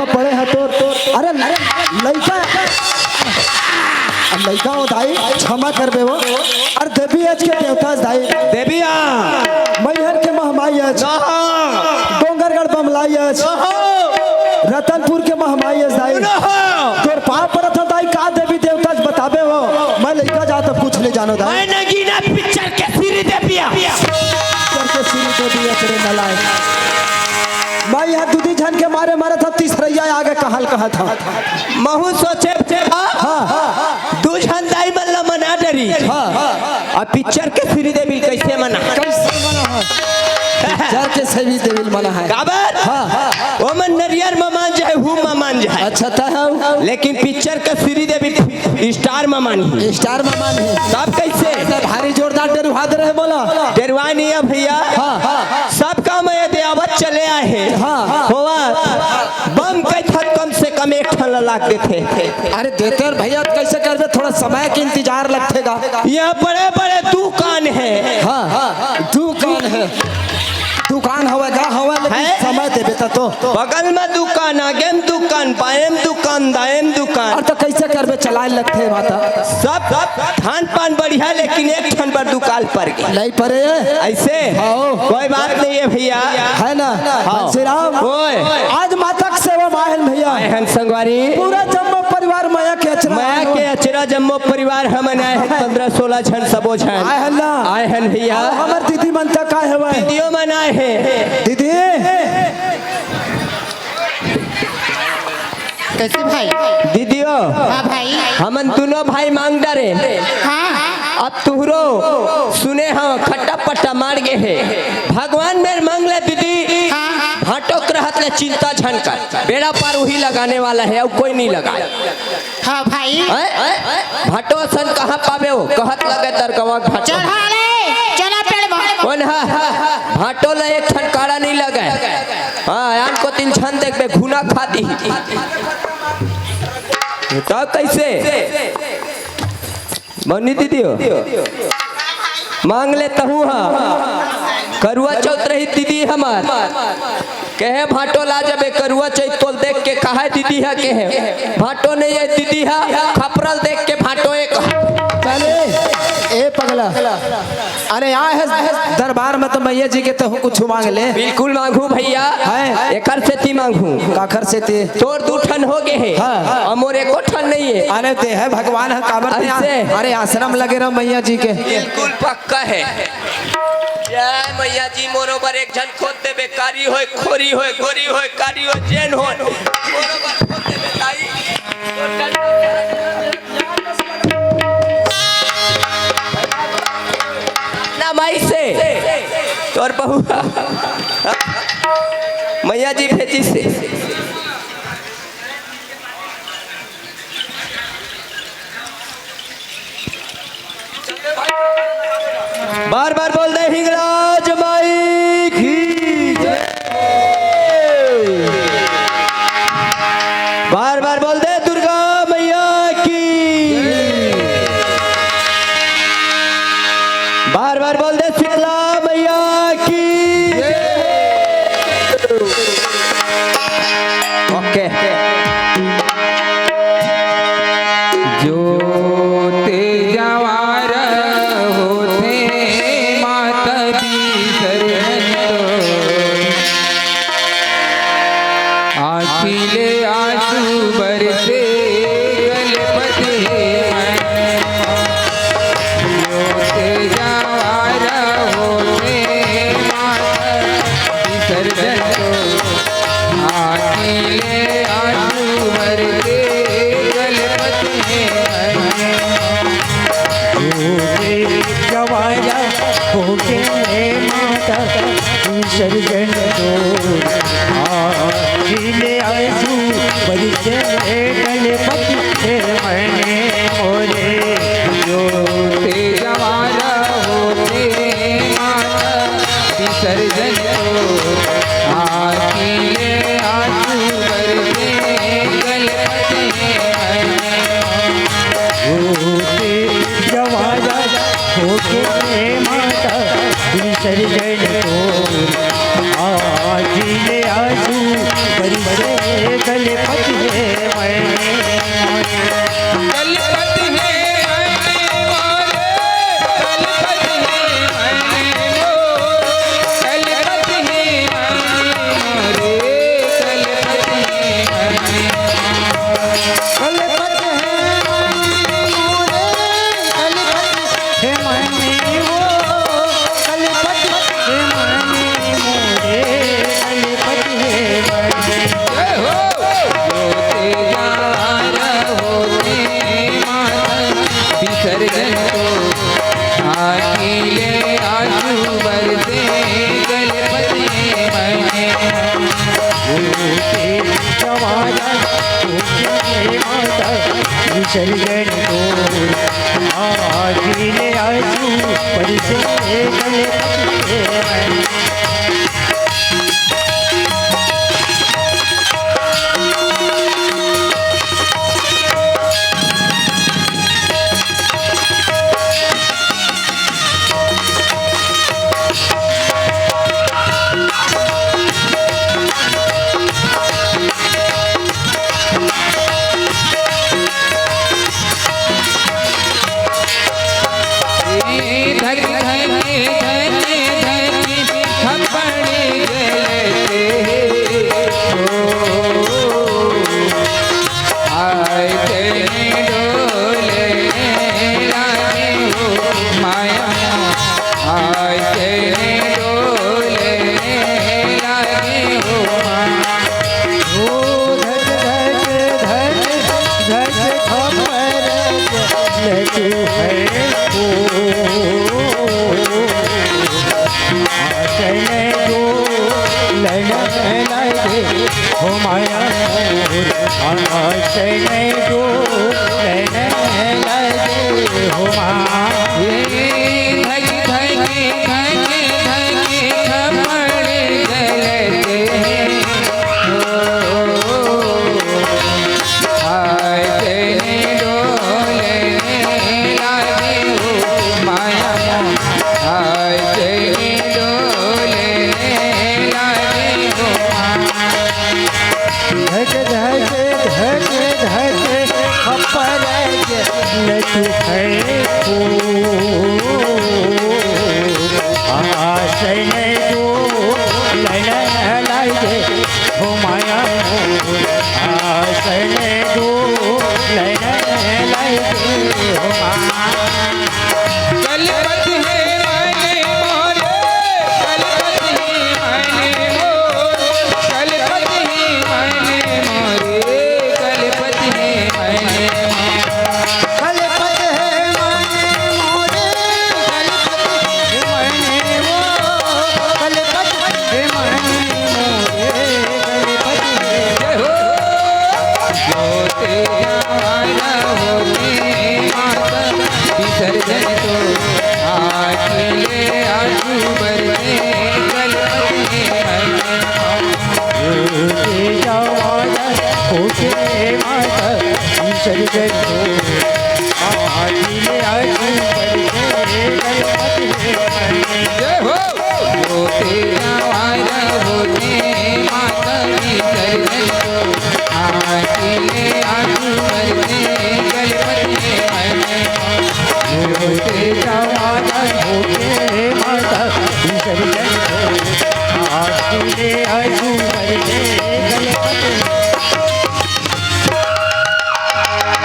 में पड़े हैं तो अरे लड़का लड़का हो दाई क्षमा कर बे वो अरे देवी आज के देवता दाई देविया मैहर के महमाई आज डोंगरगढ़ बमलाई आज रतनपुर के महमाई आज दाई तोर पाप पर था दाई का देवी देवता बताबे हो मैं लड़का जा तो पूछ ले जानो दाई मैं नगीना पिक्चर के सीरी देविया पिक्चर के सीरी देविया तेरे नलाए मैं यहाँ दूधी झन के मारे मारा था तीसरैया आगे कहल कहा था महू सोचे दू झन दाई मल्ला मना डरी और पिक्चर के सीरी देवी कैसे मना पिक्चर के सीरी देवी मना है काबर वो मन नरियर में मान जाए हूँ में मान जाए अच्छा था लेकिन पिक्चर का सीरी देवी स्टार में मानी स्टार में मान है सब कैसे भारी जोरदार डरवा दे रहे बोला डरवा नहीं है भैया सब काम देवत चले आए हैं होवा बम कैसे कम से कम एक ठन लाग देते अरे देते और भैया कैसे करबे थोड़ा समय के इंतजार लगेगा यहाँ बड़े बड़े दुकान है दुकान है दुकान हवेगा हवा लेकिन समय देबे तो बगल में दुकान आगे में दुकान बाएं में दुकान दाएं में दुकान और तो कैसे करबे चलाए लगते माता सब खान पान बढ़िया लेकिन एक ठन पर दुकान पर गई नहीं पड़े ऐसे कोई बात नहीं है भैया है ना श्री राम आज माता की सेवा माहन भैया हैं संगवारी पूरा जम्मो परिवार माया के अचरा जम्मो परिवार हम आए हैं 15-16 जन सबो जन आए हैं भैया हमार दीदी मनता का है दीदियों मन आए हैं दीदी कैसे भाई दीदियों हाँ भाई हमन दोनों भाई मांग डरे हाँ अब तुहरो सुने हाँ खट्टा पट्टा मार गए है भगवान मेरे मांग ले दीदी भाटो रहत ले चिंता झनकर बेड़ा पार वही लगाने वाला है अब कोई नहीं लगाए हाँ भाई भाटो सन कहाँ पावे हो कहत लगे दरगवा भाटो चला पेड़ कौन भाटो ले एक ठन काड़ा नहीं लगा हाँ यान को 3 छन देख बे घुना खाती तो कैसे मनी दीदी मांग लेता हूँ करुआ चौथ रही दीदी हमार कहे भाटो ला जबे करुआ चौथ तोल देख के कहा दीदी है के भाटो ने ये दीदी है खपरल देख के भाटो एक चले ए पगला अरे यहाँ है दरबार में तो मैया जी के तो कुछ मांग ले बिल्कुल मांगू भैया एकर से ती मांगू काखर से ते तोर 2 ठन हो गए है अमोर एको ठन नहीं है अरे ते है भगवान है काबर अरे आश्रम लगे रहो मैया जी के बिल्कुल पक्का है जय मैया जी मोरोबर एक जन खोद दे बेकारी होए खोरी होए गोरी होए कारी होए जैन हो मोरोबर खोद दे बेकारी ना माई से तोर बहू मैया जी भेजी से बार बार बोल दे हिंगराज माई की बार बार बोल दे दुर्गा मैया की बार बार बोल दे शीतला मैया की ओके सर्जन आखिले आंसू बरसे गणपति से मने मोरे जो तेजवारा होते माता विसर्जन आखिले आंसू बरसे गणपति होते जवारा होके माता विसर्जन आज ले आजू बरसे कलपति है मैंने मोरे कलपति है मैंने मोरे कलपति है मैंने मोरे कलपति है मैंने मोरे कलपति है मैंने कलपत हे मैंने वो कलपत हे मैंने मोरे कलपति है मैंने जय हो होते जारा होते माता विसर्जन को आखिले आंसू बरसे कलपति मैंने होते जवाना होते माता विसर्जन को आखिले आंसू बरसे कलपति है मैंने धक धके धके धके थप्पड़ गलते आए तेरे डोले लागे हो माया आए तेरे डोले लागे हो माया ओ धक धक धक धक खबर लटू है ओ आसन जो ललन लगे हो माया मोर आसन जो ललन लगे हो माया धके धके धके धके थप्पड़ गलते आए तेरे डोले लागे हो माया आए तेरे डोले लागे हो माया धक धक धक धक खपर लटू है ओ आसन जो ललन लगे हो माया मोर आसन जो ललन लगे हो माया कलपति है मैंने मोरे कलपति है मैंने मोरे कलपति है मैंने मोरे कलपति है मैंने कलपत है माने मोरे कलपत है माने वो कलपत है जय हो होते जारा होते माता विसर्जन को आखिले आंसू बरसे कलपति है मैंने होते जवाना होते माता विसर्जन को आखिले आंसू बरसे कलपति है मैंने जय हो होते जारा होते माता विसर्जन को आखिले आंसू बरसे कलपति है मैंने होते जवाना होते माता विसर्जन को आखिले आंसू बरसे